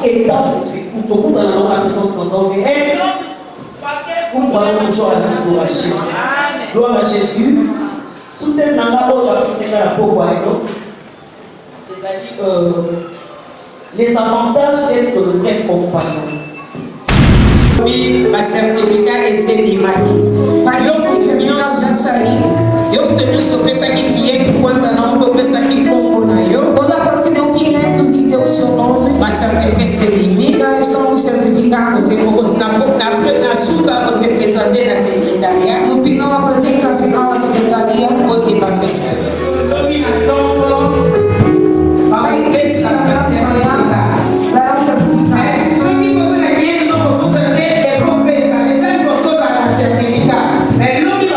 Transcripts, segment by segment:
étape, pour tout dans la présence de nos et pour prendre toujours la transformation. Gloire à Jésus. Soutenez la les avantages d'être le vrai compagnon. Oui, ma certificat et c'est bimaki. Eu tenho sobre essa aqui que é que quando não eu penso aqui como na eu. Toda aquela que deu 500 e deu o seu nome. Mas certifica esse limite. Já estão os certificados. Você na sua você precisa ter na secretaria. No final apresenta-se na secretaria. Ótima pessoa. Vai precisar certificar. Dará um certificado. Só que você aqui não pode ter recompensa. Exemplo, todos a certificar. É não me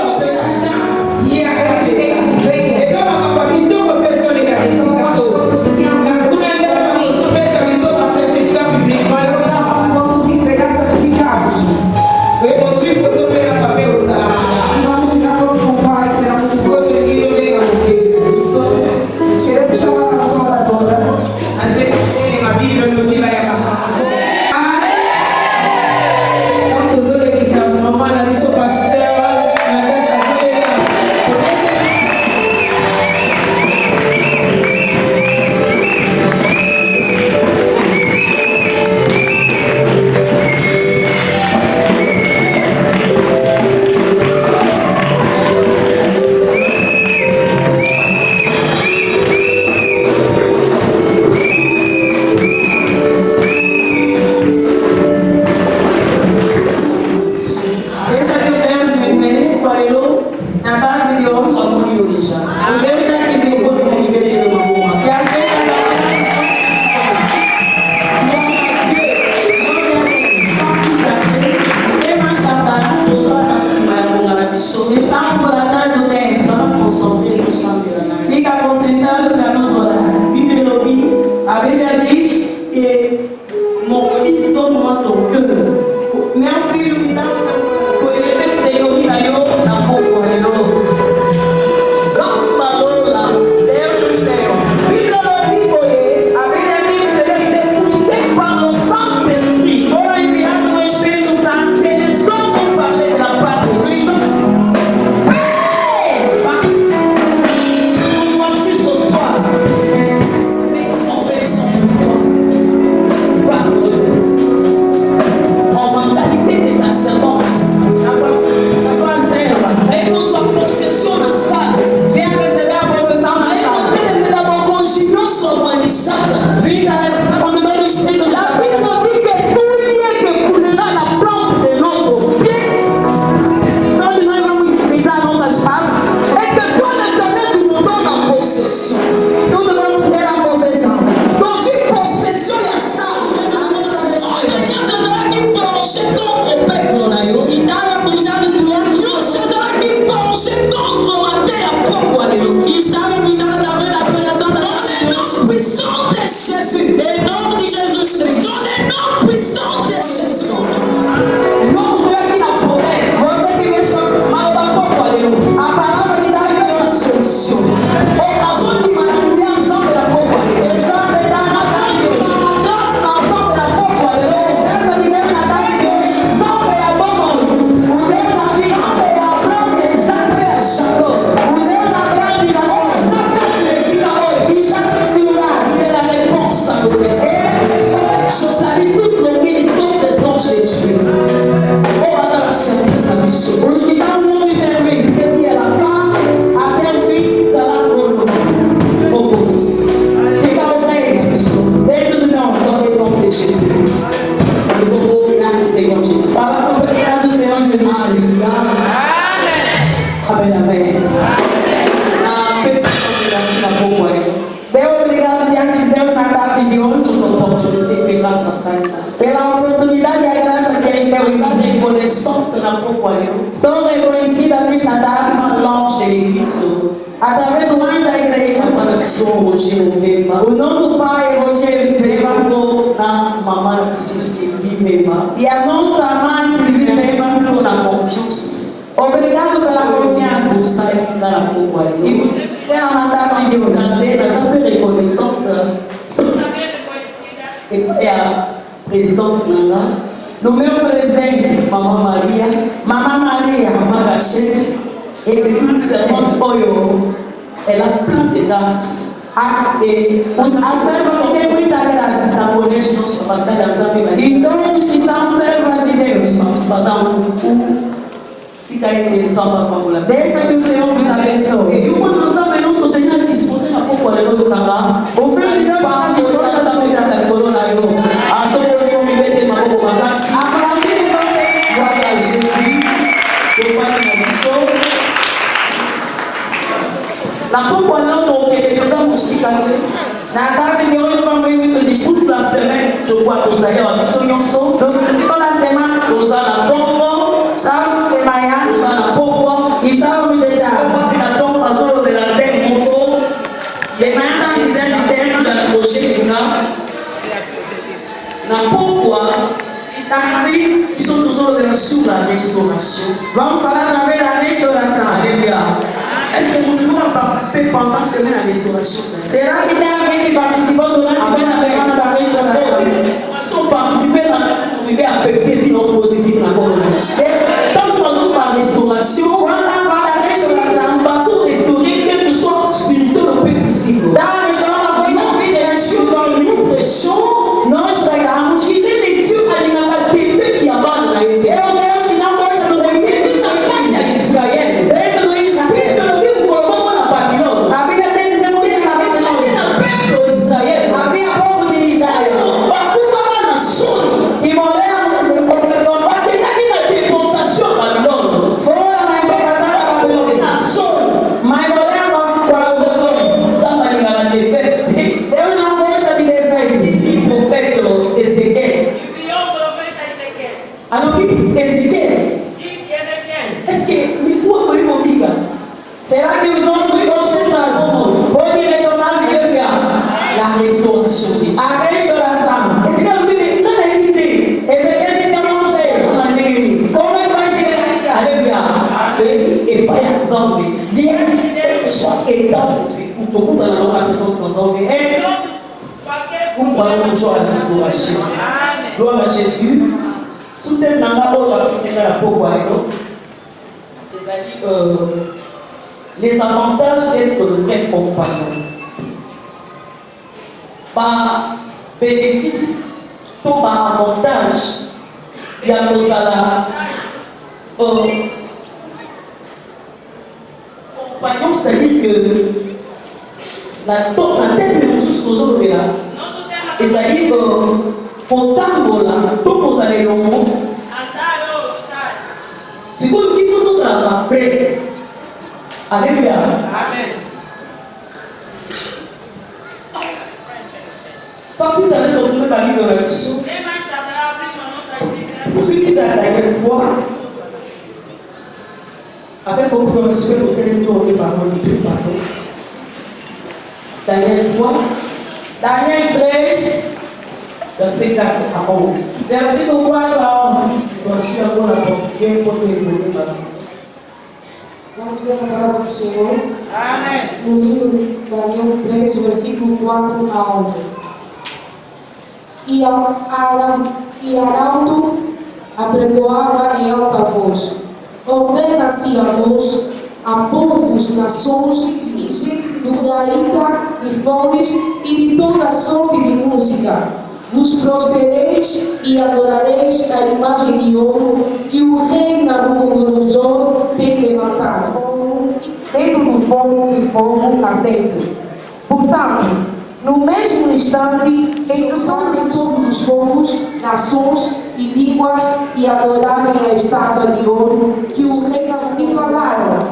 pela oportunidade e a graça que Ele deu e reconnaissante na propria. Sou reconhecida nesta data longe de l'Église. Através do anjo da igreja, o nosso pai Rogério Beba, na mamãe que se Beba, e a nossa mãe Silvia Beba, na confiança. Obrigado pela confiança. E pela mandação de hoje. Nós somos reconnaissante. présidente Nanga. Nommé au président, Maman Maria. Maman Maria, Maman Rachel. Et toute servante Oyo. Elle a plein de grâce. et os acervos têm muita graça. Na collège, nós passamos a exame. E todos que são servos de Deus, Vamos fazer fica aí pensando para a deixa que o Senhor vos abençoe. E uma das vezes nós temos que se fazer na pouco ali do canal. O filho de Deus vai disposto a subir a corona aí. A sua corona me vê uma pouco uma casa. Aplaudir os homens. Glória a Jesus. Eu vou me abençoar. Na pouco ali eu que precisamos ficar Na tarde de hoje vamos ir muito discurso. toute la semaine. Je crois que vous allez avoir besoin de nous. Toda a semana, Nous allons tomber. estamos de manhã Nous allons pouco. e estamos de tarde. De manhã estamos dizendo de tema. Tarde, vamos falar através da restauração. Est-ce que vous pouvez participer pendant la semaine à la restauration? Será que tem alguém que participou durante a semana da restauração? Sont participer dans arriver à péter vie non positive dans la communauté. Tant que nous avons par restauration, Quando a fala da restauração, nous allons restaurer quelque chose de spirituel ou peu physique. dá restaurar uma coisa física. Dans nous prêchons, Nós pregamos il est les dieux à l'image des petits abats dans la é terre. o Deus que não gosta do movimento Israël. dentro do Israel. A Bíblia tem dizendo que na Bíblia havia povo de Israel que morreram de fora na importação da Babilônia, mas morreram com a Babilônia. Deus não gosta de defeito. Será que os homens que vocês sabem podem retornar a viver? La restauration de Dieu. A restauração. Ezequiel disse: Eu não sei. Como é que vai ser? Et par exemple, Diante chaque étape, c'est pour beaucoup dans la présence de nos hommes. Et nous croyons toujours à la restauration. Gloire à Jésus. Soutenez la mort de la pauvre. C'est-à-dire les avantages d'être le vrai compagnon. Par bénéfice, tout par avantage, il y a nos compagnon, c'est-à-dire que la tête de ressources nos hommes là, c'est-à-dire pour tambola, tout nous allons longuement. C'est comme il faut tout travailler vrai. Alléluia. Amen. Ça peut aller dans une famille de réaction. Pour ceux qui travaillent avec toi, avec beaucoup de respect pour territoire et parole de Dieu, pardon. Daniel 3, Daniel 13, verset 4 à 11. versículo 4 a 11. Voici encore la portière pour évoluer ma vie. Vamos ler a palavra do Senhor Amém. no livro de Daniel 3, versículo 4 a 11. E Arauto apregoava em alta voz: ordena-se a vós, a povos, nações e gente do Daíta, de fones e de toda sorte de música. Vos prostereis e adorareis a imagem de ouro que o rei Nabucodonosor tem levantado dentro do fogo ardente. Portanto, no mesmo instante, entrarem todos os povos, nações e línguas e adorarem a estátua de ouro que o rei Nabucodonosor falaram.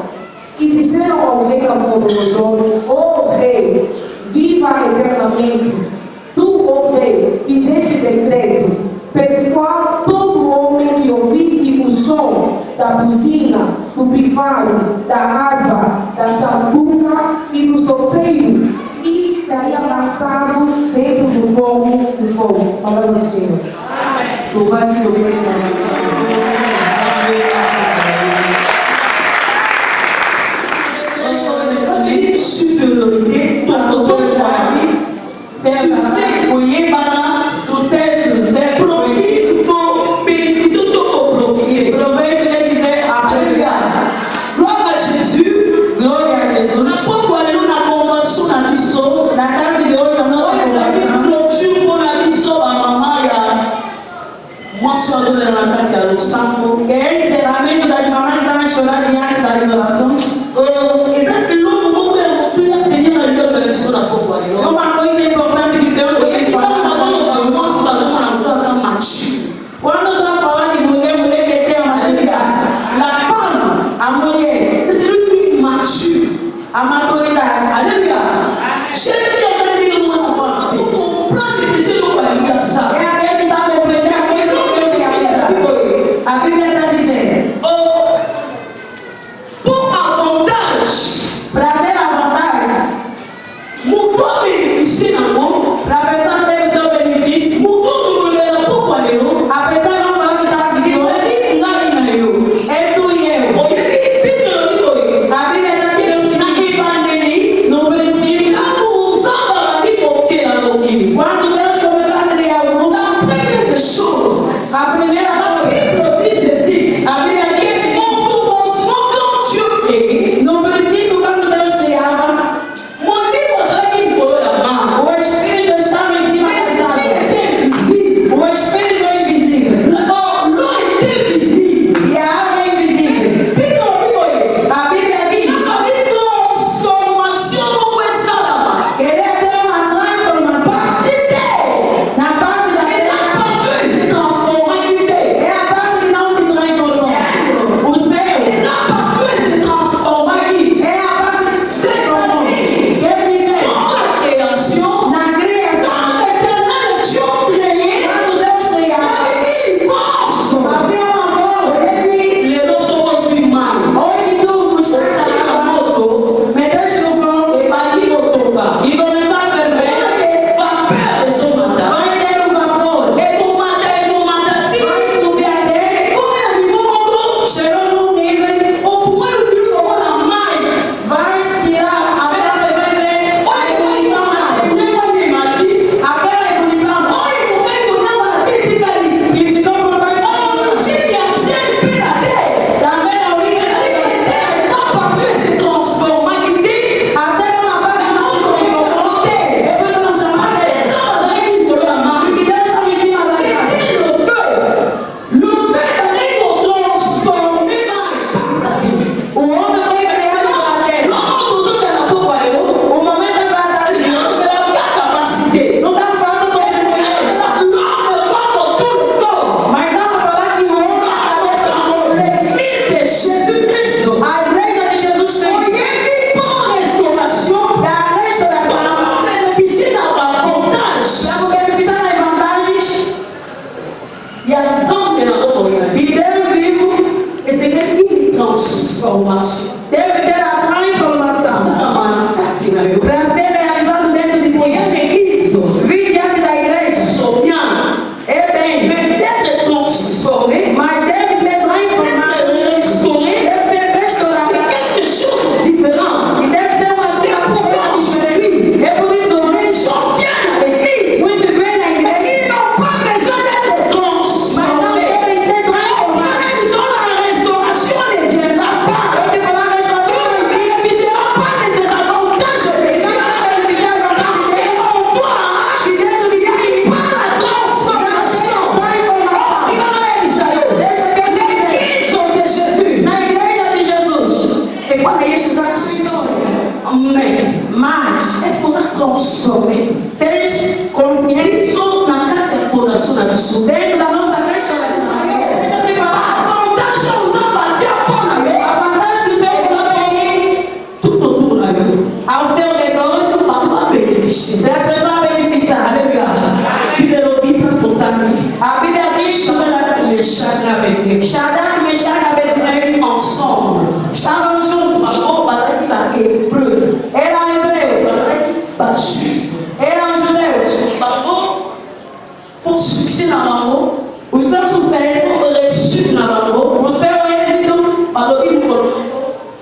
E disseram ao rei Nabucodonosor: ó rei, viva eternamente. Tu, ó rei, fizeste decreto, pelo qual todo homem que ouvisse o som da buzina, do pifário, da harpa, da sanduca e do solteiro, e seria lançado dentro do fogo. Palavra do Senhor. Louvado e Supériorité, autorité, succès, voyez, succès, Jesus. pouco ali na convenção na missão, Na tarde de hoje, a nossa olha essa aqui, conversação, clôture na missão, a mamãe, moi, sou a dona na Cátia do Sambo. que é encerramento das mamães que estão a chorar diante das orações. Exato, não vou ver o que a senhora lhe deu na missão na pouco ali. É uma coisa importante que o Senhor tem que falar. Quando eu estou a falar de mulher, mulher que tem a maturidade. A mulher, a maturidade. É aquele que está compreendendo aquilo que Deus realiza. A Bíblia está dizendo, para ter a vantagem, para a pessoa ter o seu benefício, a pessoa não fala que está de hoje, é tu e eu. A Bíblia está dizendo, no princípio, quando Deus começou a criar o mundo, a primeira coisa, a Bíblia diz, no princípio, quando Deus criava, o Espírito estava em cima das águas. O Espírito é invisível e a água é invisível. A Bíblia diz, querer ter uma transformação na parte da terra é a parte que não se transformou. O céu é a parte que se transformou. Quer dizer, na criação, quando Deus criava, havia uma força. Hoje tu buscaste a moto, meteste no fogo e começou a ferver. Vai ter um vapor, vai subir até, chegou num nível, vai tirar a terra e vai ver a ebulição lá. Aquela ebulição que ficou por baixo também na origem a terra é uma parte que não se transformou. Depois não chamaram porque Deus estava em cima da terra. O homem foi criado para terra. O momento é para Deus. Não estamos falando sobre mulheres, mas estamos falando que o homem é a cabeça do homem. A igreja de Jesus Cristo é a restauração para beneficiar as vantagens e Deus vivo deve ter a transformação para ser realizado dentro de ti. Vir diante da igreja é bem, mas deve ser transformado, deve ser restaurado e deve ter uma vida diferente. É por isso que muitos vêm na igreja, mas não querem ser transformados. Eu te falar a restauração da vida. Na igreja de Jesus, mas tens consciência dentro da nossa restauração. Deixa eu te falar, a vantagem que o Senhor tem ao seu redor, para as pessoas beneficiar. A Bíblia diz, Shadraque, Meshach e Abednego estavam juntos. Eram hebreus, eram judeus. O seu sucesso, o seu êxito,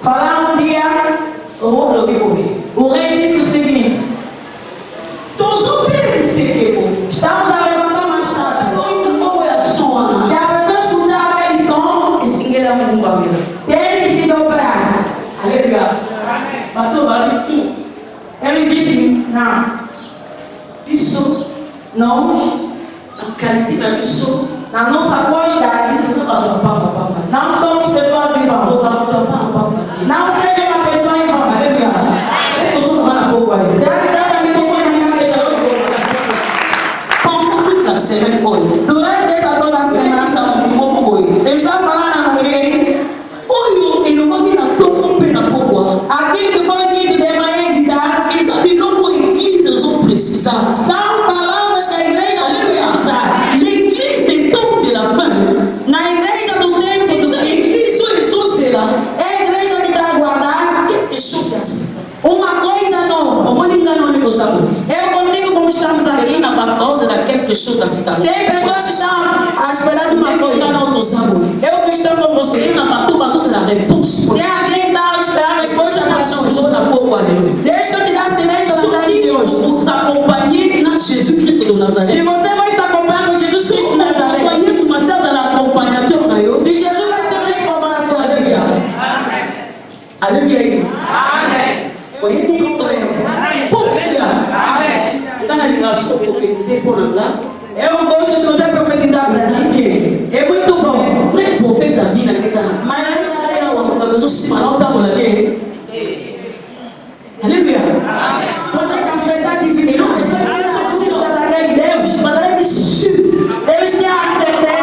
falaram um dia, o rei disse o seguinte: estamos a levantar uma estátua. Se a pessoa escutar aquele som, tem que se dobrar. bato vale tudo. Ele disse, não, Isso, nós, a cantina, isso. na nossa qualidade, não somos pessoas em vão. Não seja uma pessoa em vão. Aleluia. Será que Deus já me chamou na minha vida? Durante essa toda a semana, eu estava falando com alguém. Aquilo que foi dito de manhã e de tarde são palavras que a igreja deve usar. Na igreja do tempo do fim, é a igreja que está a guardar uma coisa nova. Eu contigo como estamos aqui. Tem pessoas que estão a esperar uma coisa. Eu que estou com você. Tem alguém que está a esperar a resposta para nós. Deixa eu te dar silêncio na tarde de hoje. Nos acompanher na Jesus-Christ de Se Nazaré. você vai se acompanhar com Jesus Cristo de Nazaré, se Jesus vai ser bem forma na sua vida, Aleluia. foi um problema. Eu gosto de você profetizar para mim. É muito bom. Mas Aleluia. quando a cafetada divina, você precisa da daquele Deus. Deus tem a certeza.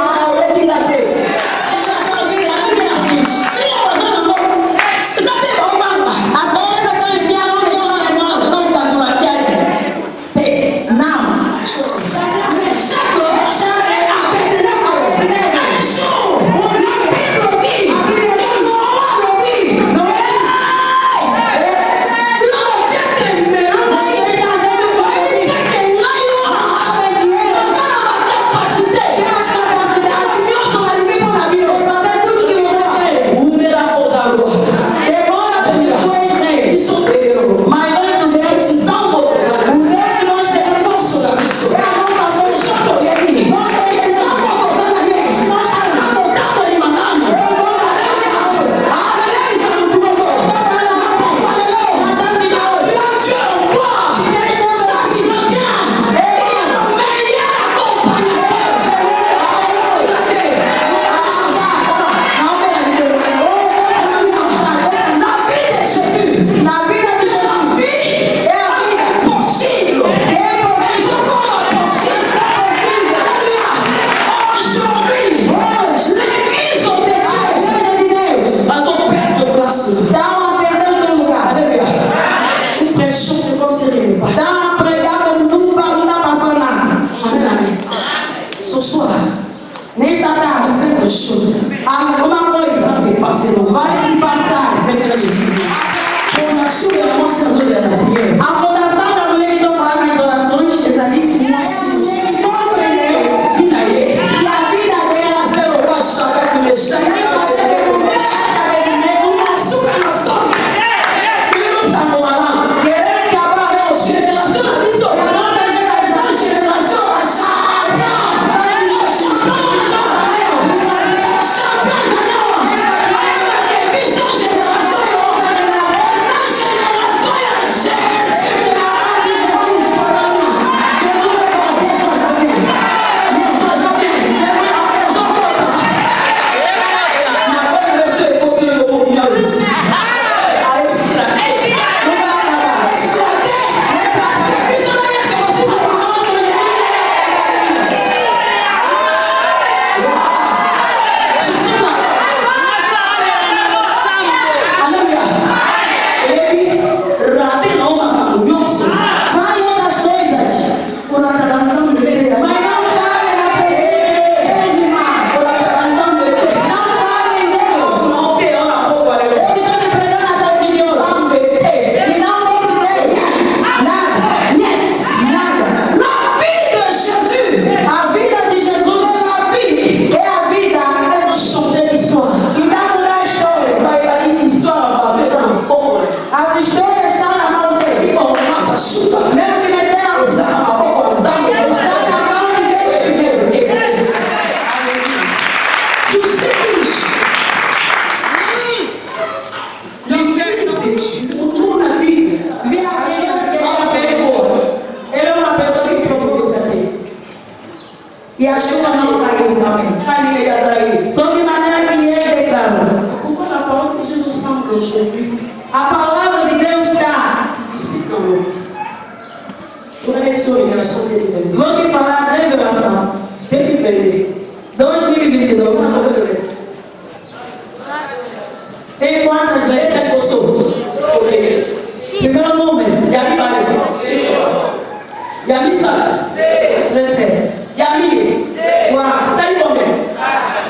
A certeza que eles tinham não tinha nervosa. Não. Alguma coisa vai se passar. A fundação da mulher que não faz mais orações, compreendeu? E a vida dela querendo acabar hoje. Vou te falar a revelação. 2022. Em quantas letras eu sou? Primeiro número. Yami Bari. Yami Sara. 13. Yami. Sai comer.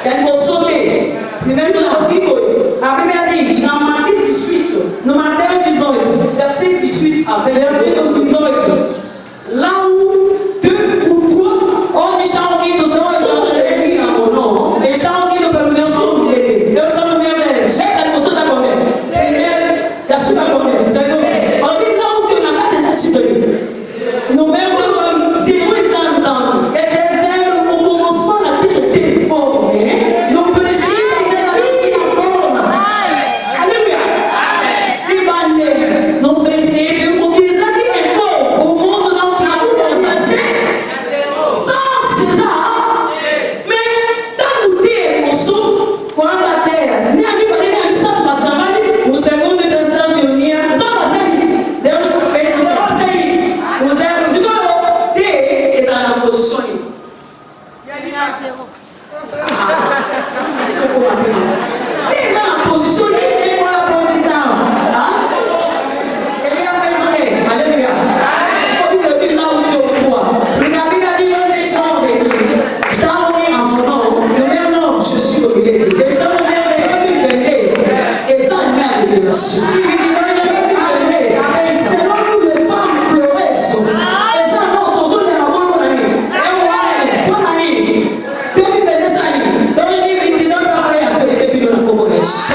Yami Bosote. Primeiro Não, Bíblia. a Bíblia diz, Dans Matthieu 18, no Mateus 18, verset 18 à 20. versículo 18, Là où deux ou trois onde está unido dois sont ou três, réunis en mon nom, está unido pelo meu nome. Eu estou no meio deles. Quelle personne t'a combien? Primeiro, Y'a su t'a combien? segundo, On dit là où tu n'as pas des achetés. no meu nome, C'est moi ensemble. é terceiro, Au commencement, la terre était formée. no princípio da vida forma. Alléluia. Libane. No princípio, Pour qu'ils aient dit un mot. o mundo não tinha forma. Sans César. Mais dans le thé, mon sou, Quando a terra, ni ami bari ni ami sa basangani. o segundo e terceiro se uniam, Sa basangani. Deus fez o Basangani. o zero ficou. Thé est dans la position. Thé est dans la position. Tem qual a posição? Ele já fez o quê? Alléluia. Tu peux me dire là où tu es au poids. Porque a Bíblia diz onde estão. Estão En unidos. mon nom, No meu nome. je suis au milieu de Eu estou no meio deles. Et ça, il y a des révélations. C'est là où les femmes pleuraient. Et ça, non, ton son est la bonne année. Bonne année. 2025. 2022 para Et frente. puis, on a commencé.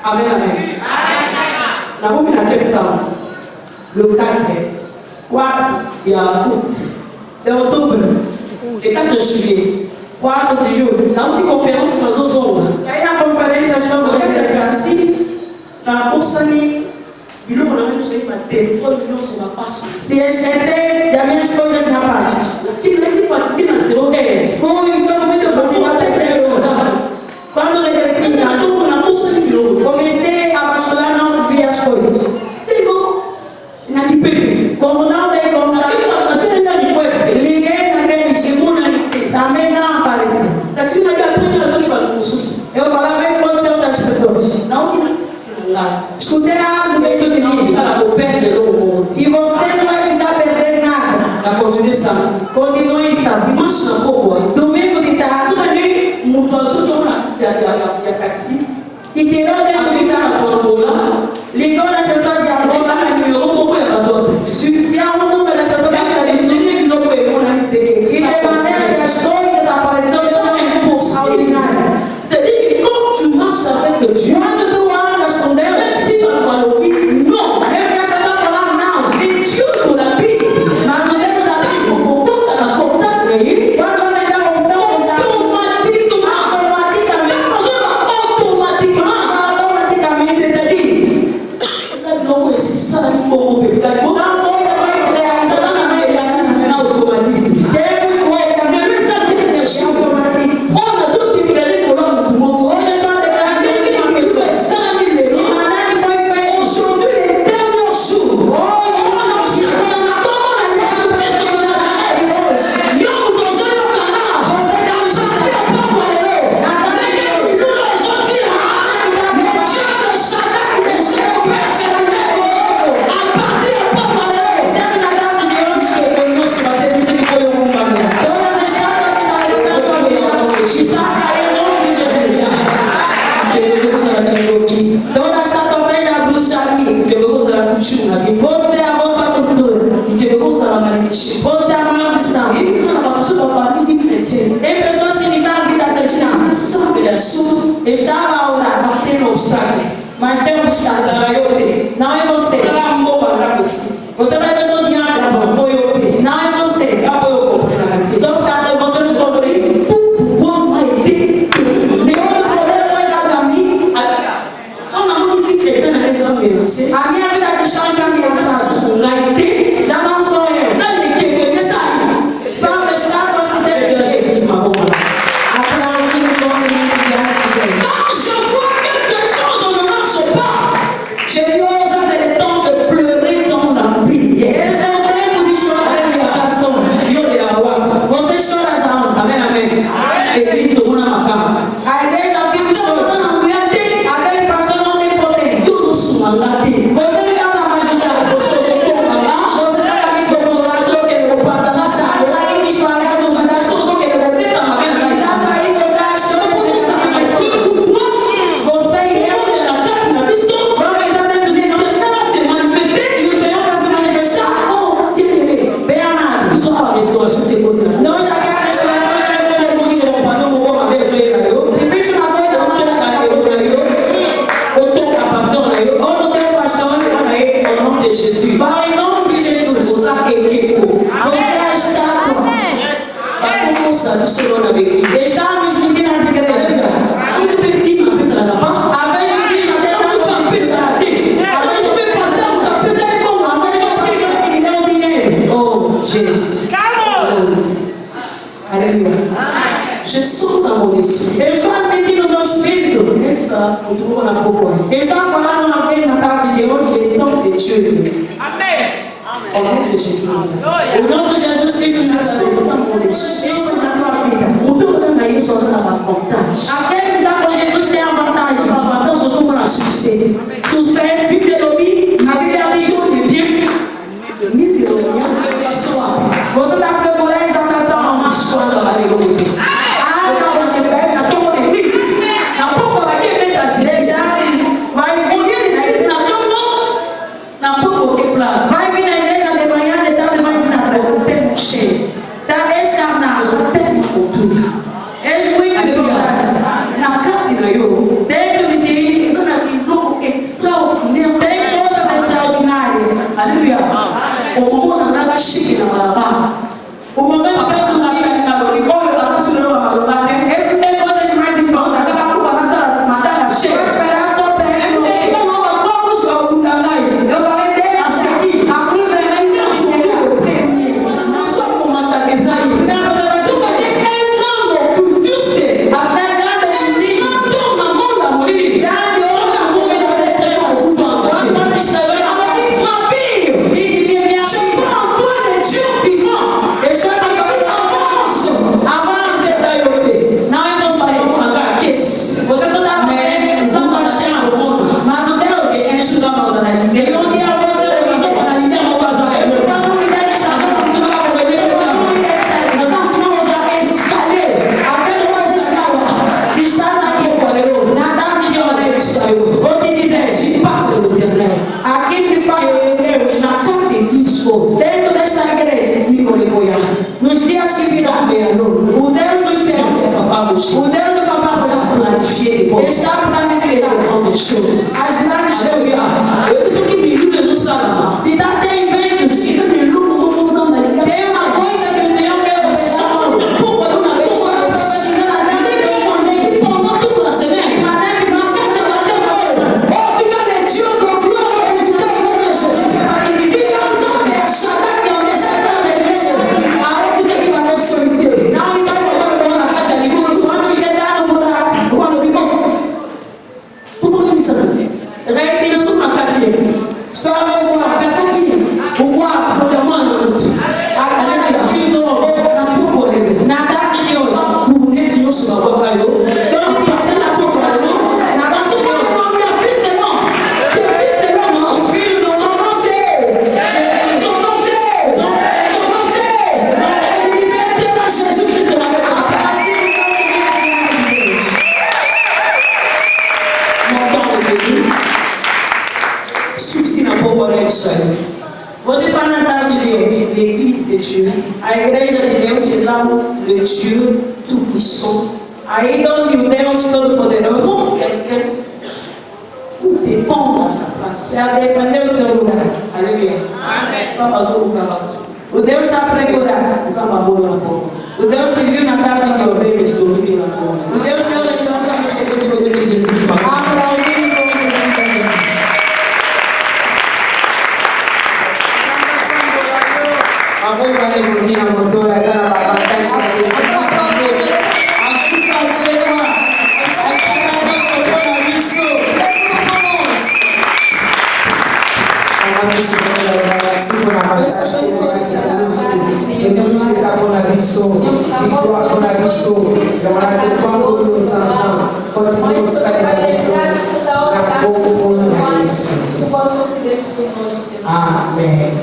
Amen, amen. Naomi na Cape Town, le 4 il y a août, De outubro, et 4 juillet, 4 de julho. dans une petite conférence dans une zone. Aí na conferência nós vamos Quand elle est conversar. assise, dans Ossani, il on a même sur ma tête, tout le monde sur ma page. Se esquecer das minhas coisas na pasta. Qui l'a dit fatigué dans ce roquet? Fui todo muito fatigado terceiro. Quando regressei em casa, Quand on a Ossani, il comecei a bascular, não vi as coisas. n'a dit pépé. Como não dei como On a vu dar, la pasteur n'a dit quoi? liguei naquele Humanité. também não apareceu. La fille n'a dit après, il a dit, il va te soucier. Eu falava bem pode ser das pessoas. Naomi, là, Escutei algo dentro de Naomi, mim. là, la copaine de l'homme. E você não vai ficar perdendo nada. La continue ça. Continue sabe. Dimanche, n'a pas quoi. Domingo de tarde, Vous avez mon poisson, il y a taxi. e tirou Il y a dentro de un casa. là. Ligou nas pessoas de On avó. va le numéro, pourquoi il y a pas d'autre? Tinha número das pessoas que ficaram Il y a un numéro, on a dit c'est E de maneira que as coisas apareceram extraordinárias. c'est-à-dire que quand tu marches avec Dieu, Quando tu andas com Deus, même si tu vas le dire non, mesmo que as pessoas falam não, mais Dieu pour la vie, mas o Deus da Bíblia, on compte à la contact, mais quando você dá uma opção, automatiquement, automaticamente, c'est-à-dire, non, c'est ça, il faut répéter. Il faut uma coisa vai se realizar na minha vida. automatisme. Temos o Mais ça, c'est une chose. automatismo. On a sorti de l'année pour l'homme du monde. Hoje eu estou declarando que uma pessoa, Aujourd'hui, les derniers jours, on a vu qu'on a commandé à la personne de la terre. Yo, nous sommes au canard. Dans le champion, pas pour aller. Mais nous, nous aussi, là. Mais Dieu de chacun qui me sert au Père, je l'ai. À partir de pas pour aller. C'est la date de l'homme qui est connu sur la tête du Seigneur, au monde. todas as estátuas que estão ali na tua vida, Isaac é o nome de Jesus. Devemos estar aqui. toda estátua seja bruxaria, Devemos estar contigo na Bíblia. pode ser a vossa cultura, Devemos estar na malédiction. pode ser a maldição. E isso é uma pessoa da família cristã. Tem pessoas que estão na vida cristã, Sabe, ele é surdo. estava a orar, Não tem obstáculo. mas tem um obstáculo. Zarayote. Não é você. Ela amou a graça. Você vai ver todo dia acabou. Moyote. Não é você. Acabou eu comprei na cantina. Então, cada você descobriu. Pouvoir m'a aidé. Nenhum poder foi dado a mim. On a muito que chrétien na exame menacé. A minha vida cristã está ameaçada. On a été. Já não sou eu. Ça, les qui connaissent ça. São as estátuas que têm que bomba. Aplaudindo fortemente diante de Deus. Quand je vois quelque chose ne marche pas, je dis, oh, ça c'est le temps de pleurer dans la prière. Esse é o tempo de chorar em orações. Você chora aonde? Amém, amém. E Cristo una macamba. A igreja vive chorando. Aquele pastor não tem potência. Tudo suangati. Você não está mais ajudando. Você está me socorrendo. Está aí me espalhando verdade. Está aí trocar as coisas. Você e eu. Vamos entrar dentro de nós. E o Senhor vai se manifestar. Bem amado. Nós já queremos restauração, já não temos muito roupa, não vou uma vez aí, se viste uma coisa, não toca aí, ou toca pastor aí, ou não tem pastor aí, ou não tem Jesus. Fala em nome de Jesus, você é a estátua. Estamos mentindo nas igrejas. Às vezes diz até tanto para pensar. Às vezes que deu dinheiro. Oh, Jesus. Aleluia. Je sens dans mon esprit. Eu estou sentindo no meu espírito. Même ça, on trouve na boca. Eu estava falando com alguém na tarde de hoje. Tant de Dieu. Amen. On a de Jésus. O nosso Jesus Cristo já Sens sou. dans mon esprit. Cristo na tua vida. On peut vous en aller sur la vantagem. Aquele que está com Jesus tem a vantagem. La vantagem de tout le succès. Sucesso. Bible lobby, A Bíblia diz: mille de l'Orient, la soie. você está procurando a exaltação ao macho. Quando vai ler Ah, não, você vai na tua igreja. na pouco vai ter metade. Vai vir na igreja. Na pouco que plaza. Vai vir na igreja de manhã, de tarde, vai vir na praia. O tempo cheio. Está escarnado. O tempo cultura. És muito importante. Na casa eu. Dentro de ti, Isso é um louco extraordinário. tem coisas extraordinárias. Aleluia. O momento na chique na barabá. O momento que eu não vi, Na lobby, olha lá, se não vai barabá, né? esse tem coisas mais importantes. Acaba com a nossa matar Eu cheia. vou esperar só perto. Eu falei, deixa. A cruz vermelha não chega. Não só como matar que sai. Não, você vai subir. Até grande Cristo. Grande outra nuvem das estrelas. Quando escreveu disse minha filha, eu estou aqui. Avance. Não é você. Você só está vendo. São baixando. Mas o Deus e um dia você vai fazer. Vamos me dar aquela coisa estava. Se estás aqui, na tarde de hoje, vou te dizer, aquilo que faz Deus na tarde, dentro desta igreja, nos dias que virão, o Deus dos céus, o Deus do Papai está planificando as grandes coisas. Se dá tem eventos, tem uma coisa que o Senhor quer não lhe vai quando me der no buraco. Retira-se uma cadeira. Estou a ver o guarda, o guarda, a cadeira, filho do lobo, na tarde de hoje. Não me tem na boca, na tarde de hoje. O filho do lobo, vou te falar na tarde de hoje. L'église de Dieu, A igreja de Deus, c'est là où le Dieu Tout-Puissant aí onde o Deus Todo-Poderoso prend quelqu'un pour défendre à sa place. já defendeu o seu lugar. Alléluia. Ça va jouer au cabaret. O Deus está a procurar. Ça va jouer à la porte. O Deus te viu na tarde de Ça va hoje. jouer au cabaret. O Deus quer levantar C'est que tu veux que Jésus te parle. aplaudir o seu Deus. A boca de menina mudou, essa era a vantagem de Jesus. Amen.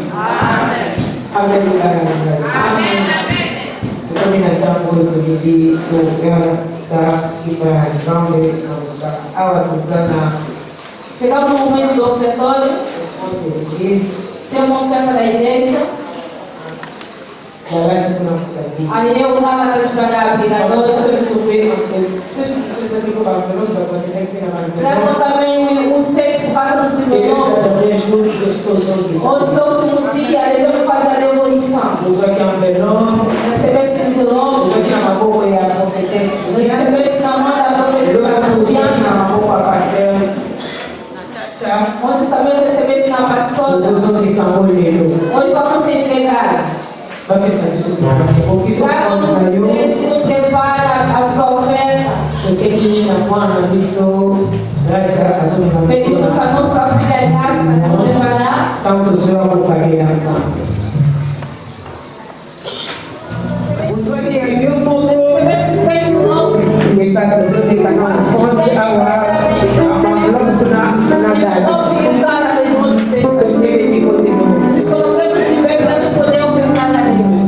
Kami nagtambol hindi ko kaya ipasambe sa awat sana. Chegamos no momento do ofertório. Tem uma oferta da igreja. Aí eu lá na despragar pregadores. Levam também o sexto casa do Senhor. Hoje é o último dia, devemos fazer a devolução. Receber esse envelope. Receber esse namoro da profetizar. Onde também receber esse na pastora. Onde vamos entregar. Já quando você não prepara a sua oferta, pedimos a nossa filha Graça nos preparar. Receber esse beijo longo. Se colocamos de pé para nos poder ofertar a Deus.